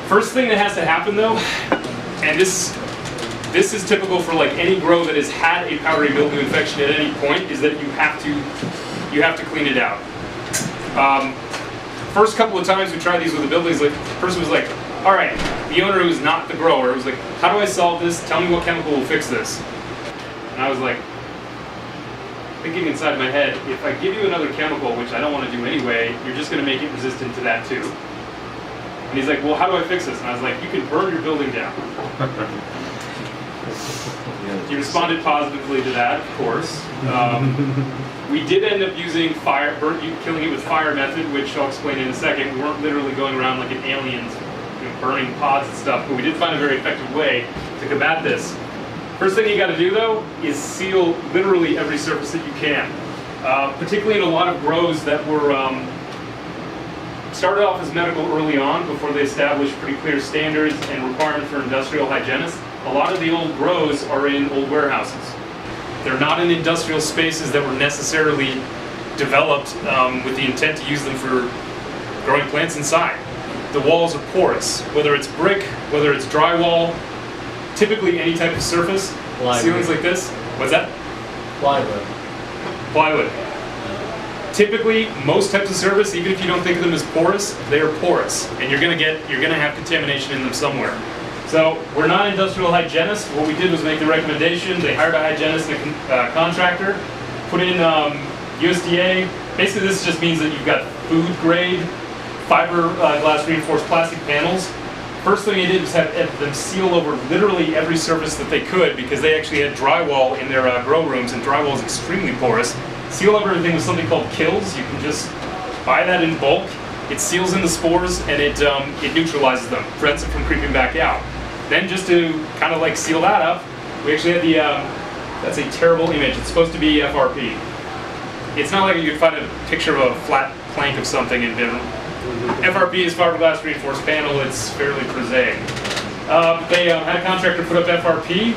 First thing that has to happen though, and this is typical for like any grow that has had a powdery mildew infection at any point, is that you have to clean it out. First couple of times we tried these with the buildings, like the person was like, all right, the owner who was not the grower was like, how do I solve this? Tell me what chemical will fix this. And I was like, thinking inside my head, if I give you another chemical, which I don't want to do anyway, you're just going to make it resistant to that too. And he's like, well, how do I fix this? And I was like, you can burn your building down. He responded positively to that, of course. We did end up using killing it with fire method, which I'll explain in a second. We weren't literally going around like an alien, burning pods and stuff, but we did find a very effective way to combat this. First thing you got to do though is seal literally every surface that you can. Particularly in a lot of grows that were started off as medical early on before they established pretty clear standards and requirements for industrial hygienists. A lot of the old grows are in old warehouses. They're not in industrial spaces that were necessarily developed with the intent to use them for growing plants inside. The walls are porous, whether it's brick, whether it's drywall, typically any type of surface. Plywood. Ceilings like this. What's that? Plywood. Plywood. Typically, most types of surface, even if you don't think of them as porous, they are porous, and you're gonna have contamination in them somewhere. So we're not industrial hygienists. What we did was make the recommendation. They hired a hygienist and a contractor, put in USDA. Basically, this just means that you've got food grade fiberglass reinforced plastic panels. First thing they did was have them seal over literally every surface that they could, because they actually had drywall in their grow rooms, and drywall is extremely porous. Seal over everything with something called kills. You can just buy that in bulk. It seals in the spores and it neutralizes them, prevents them from creeping back out. Then just to kind of like seal that up, we actually had the, that's a terrible image. It's supposed to be FRP. It's not like you could find a picture of a flat plank of something and FRP is fiberglass reinforced panel. It's fairly prosaic. They had a contractor put up FRP.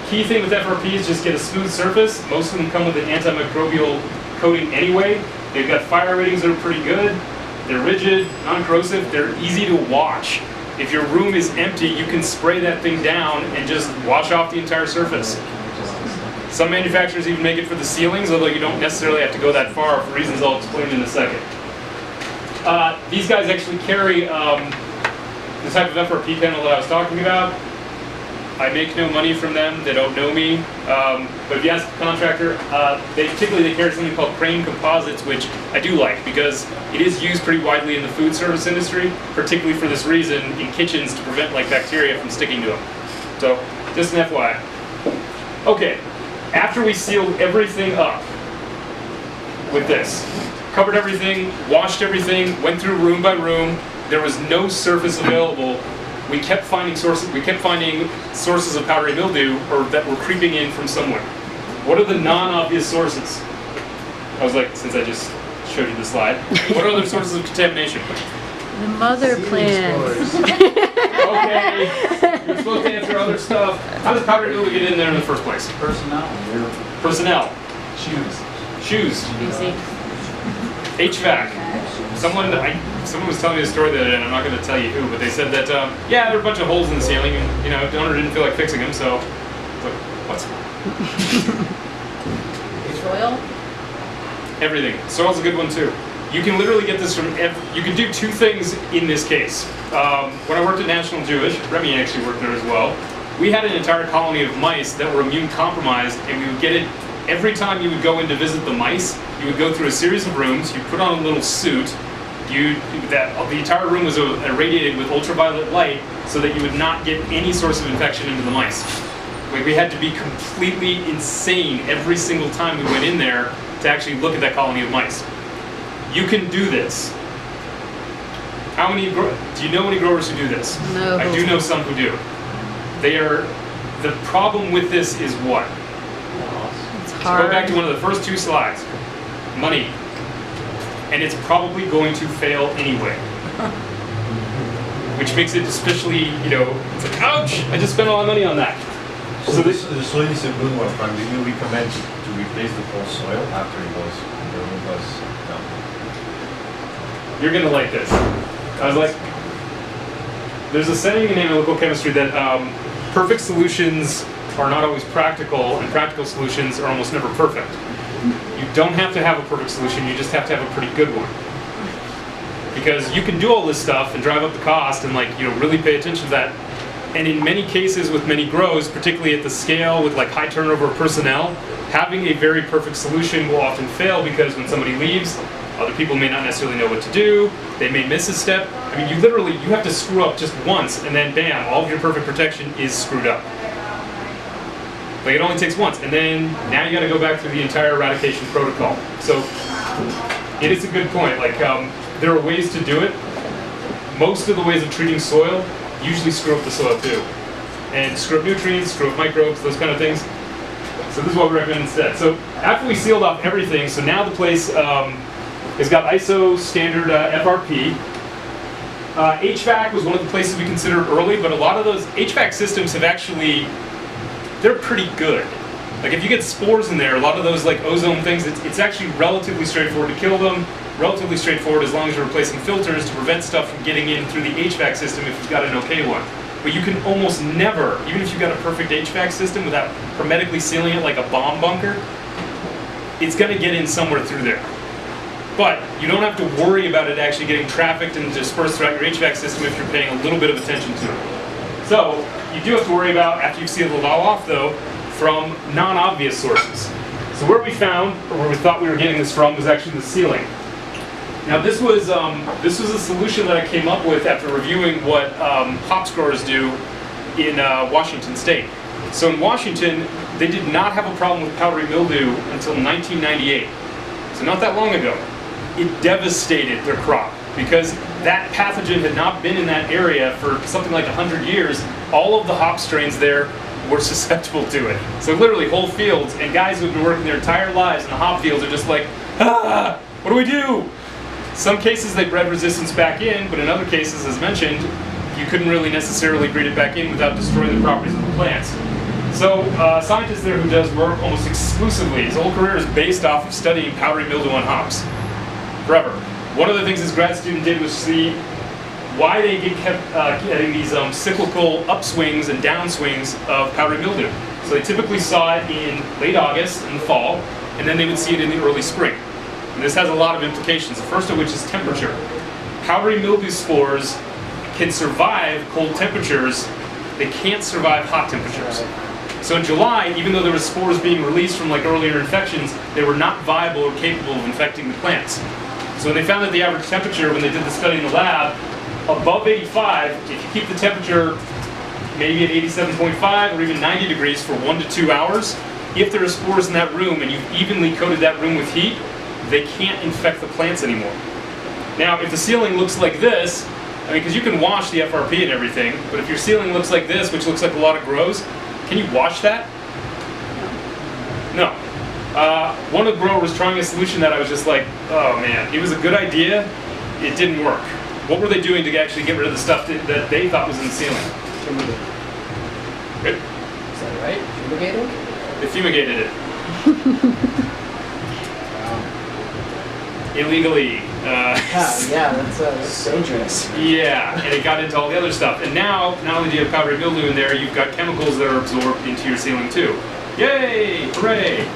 Key thing with FRP is just get a smooth surface. Most of them come with an antimicrobial coating anyway. They've got fire ratings that are pretty good. They're rigid, non-corrosive, they're easy to wash. If your room is empty, you can spray that thing down and just wash off the entire surface. Some manufacturers even make it for the ceilings, although you don't necessarily have to go that far for reasons I'll explain in a second. These guys actually carry the type of FRP panel that I was talking about. I make no money from them, they don't know me, but if you ask the contractor, they carry something called Crane Composites, which I do like because it is used pretty widely in the food service industry, particularly for this reason, in kitchens to prevent like bacteria from sticking to them. So, just an FYI. Okay, after we sealed everything up with this, covered everything, washed everything, went through room by room, there was no surface available. We kept finding sources of powdery mildew or that were creeping in from somewhere. What are the non-obvious sources? I was like, since I just showed you the slide, what are other sources of contamination? The mother plant. Okay, you're supposed to answer other stuff. How does powdery mildew get in there in the first place? Personnel. Shoes. Easy. HVAC. Someone was telling me a story the other day, and I'm not going to tell you who, but they said that, yeah, there were a bunch of holes in the ceiling, and, the owner didn't feel like fixing them, so, I was like, what's Soil? Everything. Soil's a good one, too. You can literally get this from, you can do two things in this case. When I worked at National Jewish, Remy actually worked there as well, we had an entire colony of mice that were immune compromised, and we would get it every time you would go in to visit the mice. You would go through a series of rooms, you put on a little suit, the entire room was irradiated with ultraviolet light so that you would not get any source of infection into the mice. Like, we had to be completely insane every single time we went in there to actually look at that colony of mice. You can do this. Do you know any growers who do this? No. I do know some who do. The problem with this is what? It's So hard. go back to one of the first two slides. Money. And it's probably going to fail anyway. Which makes it especially, it's like, ouch, I just spent a lot of money on that. So the soil is a good one, Frank. Do you recommend to replace the whole soil after the room was done? You're gonna like this. I was like, there's a saying in analytical chemistry that perfect solutions are not always practical, and practical solutions are almost never perfect. You don't have to have a perfect solution, you just have to have a pretty good one. Because you can do all this stuff and drive up the cost and really pay attention to that. And in many cases with many grows, particularly at the scale with high turnover of personnel, having a very perfect solution will often fail because when somebody leaves, other people may not necessarily know what to do, they may miss a step. I mean, you have to screw up just once and then bam, all of your perfect protection is screwed up. It only takes once, and then now you got to go back through the entire eradication protocol. So it is a good point. There are ways to do it. Most of the ways of treating soil usually screw up the soil too, and screw up nutrients, screw up microbes, those kind of things. So this is what we recommend instead. So after we sealed off everything, so now the place has got ISO standard FRP. HVAC was one of the places we considered early, but a lot of those HVAC systems have actually, they're pretty good. If you get spores in there, a lot of those ozone things, it's actually relatively straightforward to kill them, relatively straightforward as long as you're replacing filters to prevent stuff from getting in through the HVAC system if you've got an okay one. But you can almost never, even if you've got a perfect HVAC system without hermetically sealing it like a bomb bunker, it's going to get in somewhere through there. But you don't have to worry about it actually getting trafficked and dispersed throughout your HVAC system if you're paying a little bit of attention to it. So you do have to worry about, after you've sealed it all off though, from non-obvious sources. So where we found, or where we thought we were getting this from, was actually the sealing. Now this was a solution that I came up with after reviewing what hops growers do in Washington State. So in Washington, they did not have a problem with powdery mildew until 1998. So not that long ago. It devastated their crop because that pathogen had not been in that area for something like 100 years. All of the hop strains there were susceptible to it. So literally whole fields, and guys who've been working their entire lives in the hop fields are just like, what do we do? Some cases they bred resistance back in, but in other cases, as mentioned, you couldn't really necessarily breed it back in without destroying the properties of the plants. So a scientist there who does work almost exclusively, his whole career is based off of studying powdery mildew on hops. Forever. One of the things his grad student did was see why they kept getting these cyclical upswings and downswings of powdery mildew. So they typically saw it in late August in the fall, and then they would see it in the early spring. And this has a lot of implications, the first of which is temperature. Powdery mildew spores can survive cold temperatures, they can't survive hot temperatures. So in July, even though there were spores being released from earlier infections, they were not viable or capable of infecting the plants. So when they found that the average temperature, when they did the study in the lab, above 85, if you keep the temperature maybe at 87.5 or even 90 degrees for 1 to 2 hours, if there are spores in that room and you've evenly coated that room with heat, they can't infect the plants anymore. Now, if the ceiling looks like this, because you can wash the FRP and everything, but if your ceiling looks like this, which looks like a lot of grows, can you wash that? No. One of the growers was trying a solution that I was just like, oh man, it was a good idea, it didn't work. What were they doing to actually get rid of the stuff that they thought was in the ceiling? Good. Is that right? Fumigated? They fumigated it. Illegally. Yeah, that's dangerous. Yeah, and it got into all the other stuff. And now, not only do you have powdery mildew in there, you've got chemicals that are absorbed into your ceiling too. Yay! Hooray!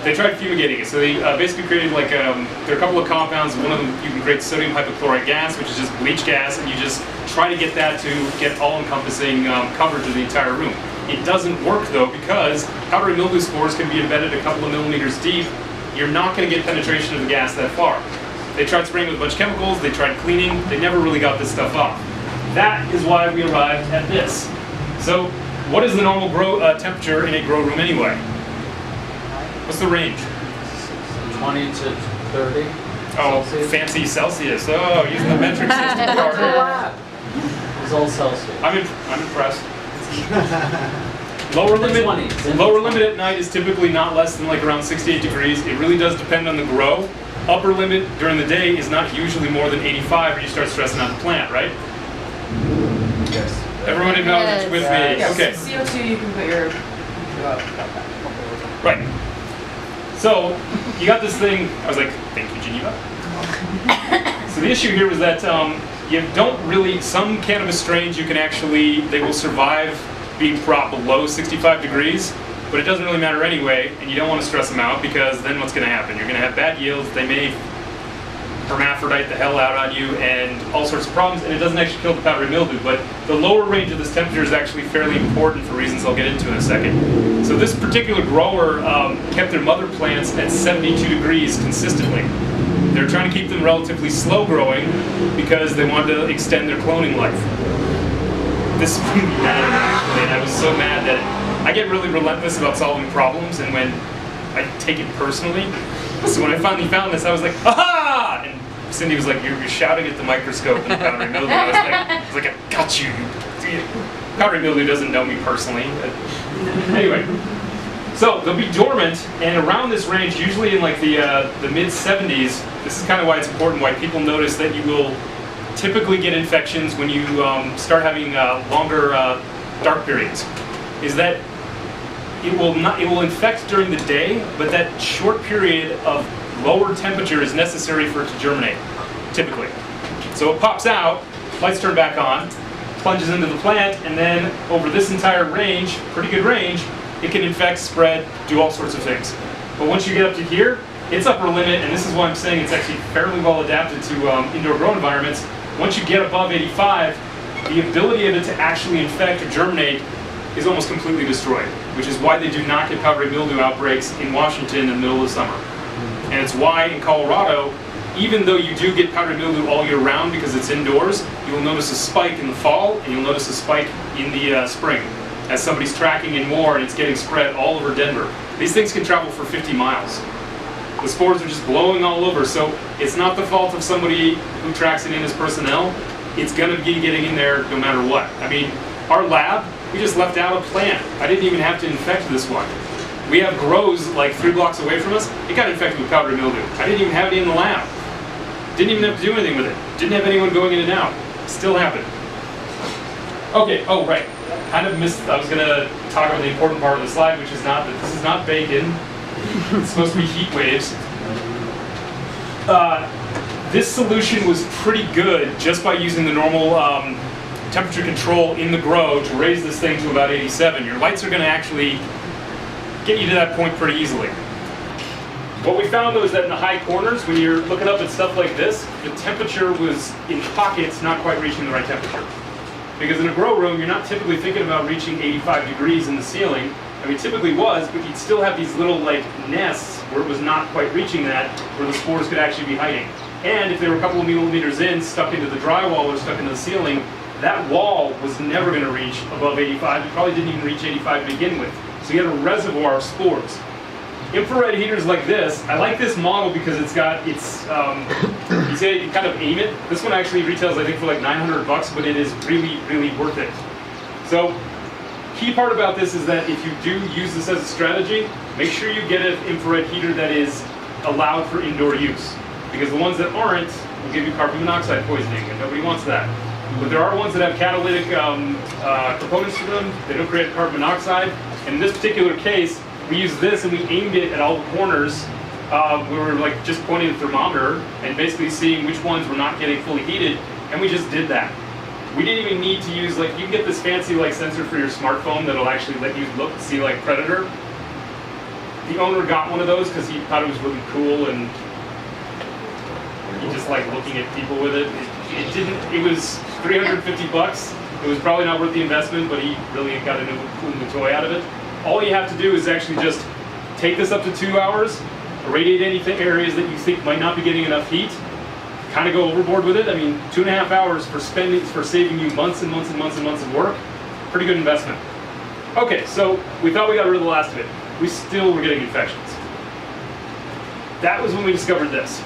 They tried fumigating it. So they basically created there are a couple of compounds. One of them, you can create sodium hypochlorite gas, which is just bleach gas, and you just try to get that to get all-encompassing coverage of the entire room. It doesn't work though, because powdery mildew spores can be embedded a couple of millimeters deep. You're not going to get penetration of the gas that far. They tried spraying with a bunch of chemicals, they tried cleaning, they never really got this stuff off. That is why we arrived at this. So, what is the normal temperature in a grow room anyway? What's the range? 20 to 30. Oh, Celsius. fancy Celsius. Oh, using the metric system card. It's all Celsius. I'm impressed. Lower limit at night is typically not less than around 68 degrees. It really does depend on the grow. Upper limit during the day is not usually more than 85 or you start stressing out the plant, right? Yes. Everyone acknowledge with me. Yes. Okay. CO2 you can put your... Right. So, you got this thing, I was like, thank you, Geneva. So the issue here was that you don't really, some cannabis strains you can actually, they will survive being brought below 65 degrees, but it doesn't really matter anyway, and you don't want to stress them out because then what's going to happen? You're going to have bad yields, they may hermaphrodite the hell out on you and all sorts of problems, and it doesn't actually kill the powdery mildew, but the lower range of this temperature is actually fairly important for reasons I'll get into in a second. So this particular grower kept their mother plants at 72 degrees consistently. They're trying to keep them relatively slow growing because they wanted to extend their cloning life. This is really bad actually, and I was so mad that I get really relentless about solving problems, and when I take it personally, so when I finally found this, I was like, aha! And Cindy was like, you're shouting at the microscope and the powdery mildew. I was like, I got you. Powdery mildew doesn't know me personally. But anyway, so they'll be dormant, and around this range, usually in like the mid-70s, this is kind of why it's important, why people notice that you will typically get infections when you start having longer dark periods, is that it will infect during the day, but that short period of lower temperature is necessary for it to germinate, typically. So it pops out, lights turn back on, plunges into the plant, and then over this entire range, pretty good range, it can infect, spread, do all sorts of things. But once you get up to here, its upper limit, and this is why I'm saying it's actually fairly well adapted to indoor grow environments, once you get above 85, the ability of it to actually infect or germinate is almost completely destroyed, which is why they do not get powdery mildew outbreaks in Washington in the middle of summer. And it's why in Colorado, even though you do get powdery mildew all year round because it's indoors, you will notice a spike in the fall and you'll notice a spike in the spring as somebody's tracking in more and it's getting spread all over Denver. These things can travel for 50 miles. The spores are just blowing all over, so it's not the fault of somebody who tracks it in as personnel. It's gonna be getting in there no matter what. I mean, our lab, we just left out a plant. I didn't even have to infect this one. We have grows like 3 blocks away from us. It got infected with powdery mildew. I didn't even have it in the lab. Didn't even have to do anything with it. Didn't have anyone going in and out. Still happened. Okay, oh right. Kind of missed, I was gonna talk about the important part of the slide, which is not that this is not bacon. It's supposed to be heat waves. This solution was pretty good just by using the normal temperature control in the grow to raise this thing to about 87. Your lights are going to actually get you to that point pretty easily. What we found though is that in the high corners, when you're looking up at stuff like this, the temperature was in pockets not quite reaching the right temperature. Because in a grow room, you're not typically thinking about reaching 85 degrees in the ceiling. I mean, typically was, but you'd still have these little like nests where it was not quite reaching that, where the spores could actually be hiding. And if they were a couple of millimeters in, stuck into the drywall or stuck into the ceiling, that wall was never going to reach above 85. It probably didn't even reach 85 to begin with. So you had a reservoir of spores. Infrared heaters like this, I like this model because it's got, you say you kind of aim it. This one actually retails, I think, for like $900, but it is really, really worth it. So, key part about this is that if you do use this as a strategy, make sure you get an infrared heater that is allowed for indoor use. Because the ones that aren't will give you carbon monoxide poisoning, and nobody wants that. But there are ones that have catalytic components to them. They don't create carbon monoxide. And in this particular case, we used this and we aimed it at all the corners. We were like just pointing the thermometer and basically seeing which ones were not getting fully heated, and we just did that. We didn't even need to use, like, you can get this fancy like sensor for your smartphone that'll actually let you look, see like Predator. The owner got one of those because he thought it was really cool and he just liked looking at people with it. It was $350. It was probably not worth the investment, but he really got a cool new toy out of it. All you have to do is actually just take this up to 2 hours, irradiate any areas that you think might not be getting enough heat, kind of go overboard with it. I mean, 2.5 hours for saving you months and months and months and months of work. Pretty good investment. Okay, so we thought we got rid of the last of it. We still were getting infections. That was when we discovered this.